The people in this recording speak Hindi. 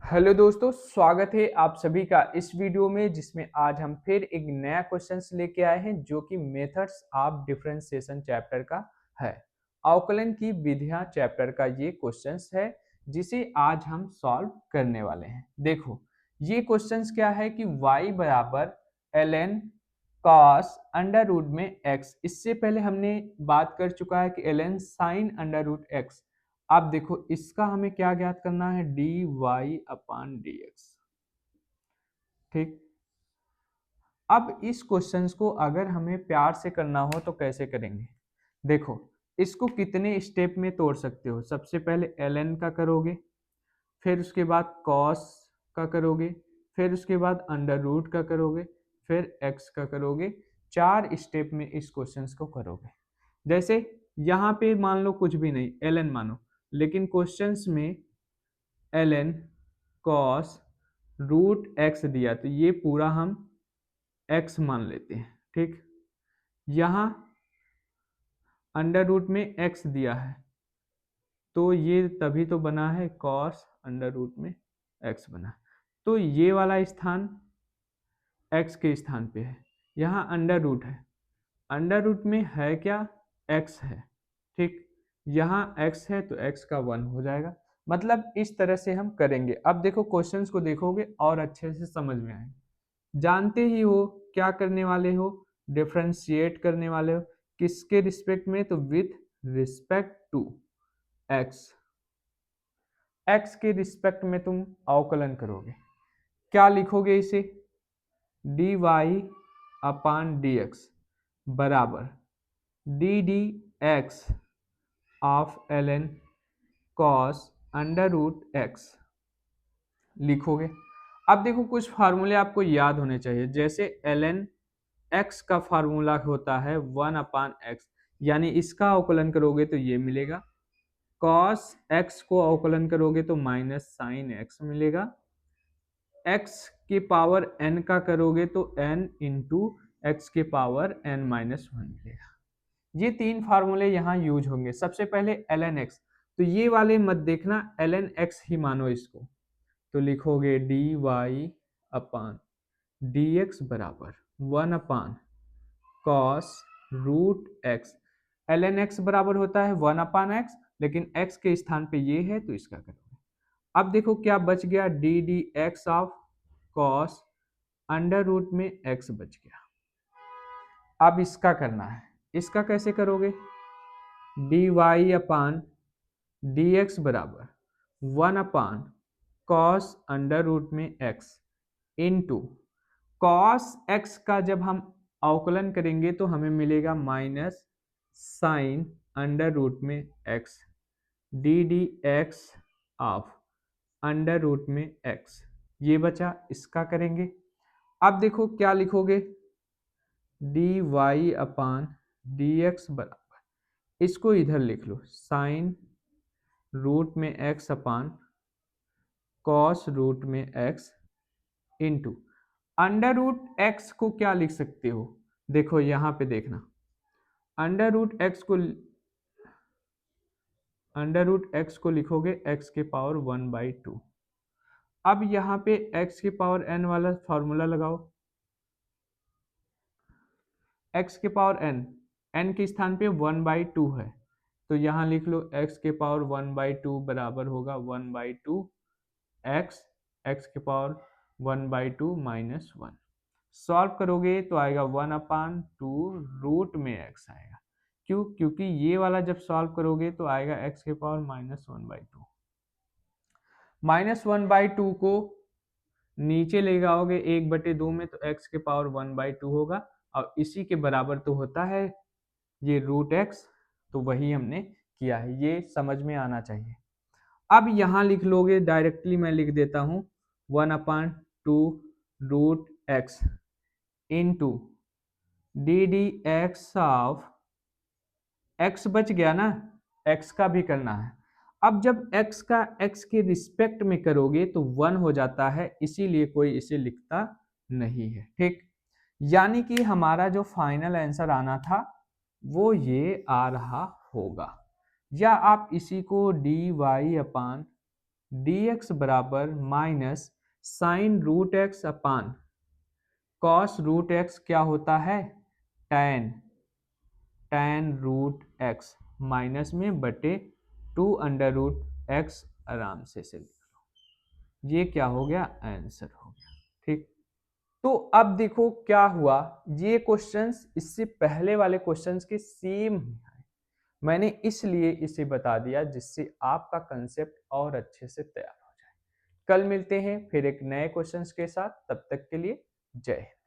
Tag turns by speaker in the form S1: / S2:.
S1: हेलो दोस्तों, स्वागत है आप सभी का इस वीडियो में जिसमें आज हम फिर एक नया क्वेश्चंस लेके आए हैं जो कि मेथड्स ऑफ डिफरेंशिएशन चैप्टर का है। अवकलन की विधियां चैप्टर का ये क्वेश्चंस है जिसे आज हम सॉल्व करने वाले हैं। देखो, ये क्वेश्चंस क्या है कि y बराबर ln cos अंडर रूट में x। इससे पहले हमने बात कर चुका है कि ln sin under root x। अब देखो, इसका हमें क्या ज्ञात करना है, dy अपान dx। ठीक, अब इस क्वेश्चंस को अगर हमें प्यार से करना हो तो कैसे करेंगे। देखो, इसको कितने स्टेप में तोड़ सकते हो। सबसे पहले ln का करोगे, फिर उसके बाद cos का करोगे, फिर उसके बाद अंडर रूट का करोगे, फिर x का करोगे। 4 स्टेप में इस क्वेश्चंस को करोगे। जैसे यहाँ पे मान लो कुछ भी नहीं, ln मानो, लेकिन क्वेश्चंस में ln cos रूट x दिया तो ये पूरा हम x मान लेते हैं। ठीक, यहाँ अंडर रूट में x दिया है तो ये तभी तो बना है, cos अंडर रूट में x बना। तो ये वाला स्थान x के स्थान पे है, यहाँ अंडर रूट है, अंडर रूट में है क्या, x है। ठीक, यहाँ x है तो x का 1 हो जाएगा। मतलब इस तरह से हम करेंगे। अब देखो, क्वेश्चंस को देखोगे और अच्छे से समझ में आएगा। जानते ही हो क्या करने वाले हो, डिफरेंशिएट करने वाले हो। किसके रिस्पेक्ट में, तो with respect to x। x के रिस्पेक्ट में तुम अवकलन करोगे। क्या लिखोगे इसे, dy अपान dx बराबर d d x of ln cos under root x लिखोगे। अब देखो, कुछ फार्मूले आपको याद होने चाहिए। जैसे ln x का फार्मूला होता है 1 अपान एक्स, यानी इसका अवकलन करोगे तो ये मिलेगा। cos x को अवकलन करोगे तो माइनस साइन x मिलेगा। x के पावर n का करोगे तो n इंटू एक्स के पावर n माइनस 1 मिलेगा। ये 3 फार्मूले यहाँ यूज होंगे। सबसे पहले ln x, तो ये वाले मत देखना, ln x ही मानो इसको। तो लिखोगे dy अपान dx बराबर 1 upon cos root x। ln x बराबर होता है 1 अपान x, लेकिन x के स्थान पे ये है तो इसका करोगे। अब देखो क्या बच गया, d d x of cos under root में x बच गया। अब इसका करना है, इसका कैसे करोगे, d y upon d x बराबर 1 अपान कॉस अंडर रूट में x इंटू कॉस एक्स का जब हम अवकलन करेंगे तो हमें मिलेगा माइनस साइन अंडर रूट में x d d x of under root में x। ये बचा, इसका करेंगे। अब देखो क्या लिखोगे, d y upon d x बराबर, इसको इधर लिख लो, साइन रूट में x अपान कॉस रूट में x into under root x को क्या लिख सकते हो। देखो यहाँ पे देखना, अंडर रूट एक्स को लिखोगे x के पावर 1/2। अब यहाँ पे x के पावर n वाला फॉर्मूला लगाओ। x के पावर n के स्थान पे 1/2 है, तो यहाँ लिख लो x के पावर 1/2 बराबर होगा 1/2 x के पावर 1/2 माइनस 1। सॉल्व करोगे तो आएगा 1/2 रूट में x आएगा। क्यों, क्योंकि ये वाला जब सॉल्व करोगे तो आएगा x के पावर -1/2। -1/2 को नीचे ले जाओगे 1/2 में तो x के पावर 1/2 होगा, और इसी के बराबर तो होता है ये रूट x, तो वही हमने किया है। ये समझ में आना चाहिए। अब यहाँ लिख लोगे, डायरेक्टली मैं लिख देता हूँ 1/2 root x into d d x of x बच गया ना, x का भी करना है। अब जब x का x के रिस्पेक्ट में करोगे तो 1 हो जाता है, इसीलिए कोई इसे लिखता नहीं है। ठीक, यानी कि हमारा जो फाइनल आंसर आना था वो ये आ रहा होगा। या आप इसी को dy अपान dx बराबर minus sine root x upon cos root x क्या होता है, tan रूट एक्स माइनस में बटे 2 अंडर रूट एक्स, आराम से लिख लो। ये क्या हो गया, आंसर हो गया। ठीक, तो अब देखो क्या हुआ, ये क्वेश्चंस इससे पहले वाले क्वेश्चंस के सेम ही है। मैंने इसलिए इसे बता दिया जिससे आपका कंसेप्ट और अच्छे से तैयार हो जाए। कल मिलते हैं फिर एक नए क्वेश्चंस के साथ, तब तक के लिए जय हिंद।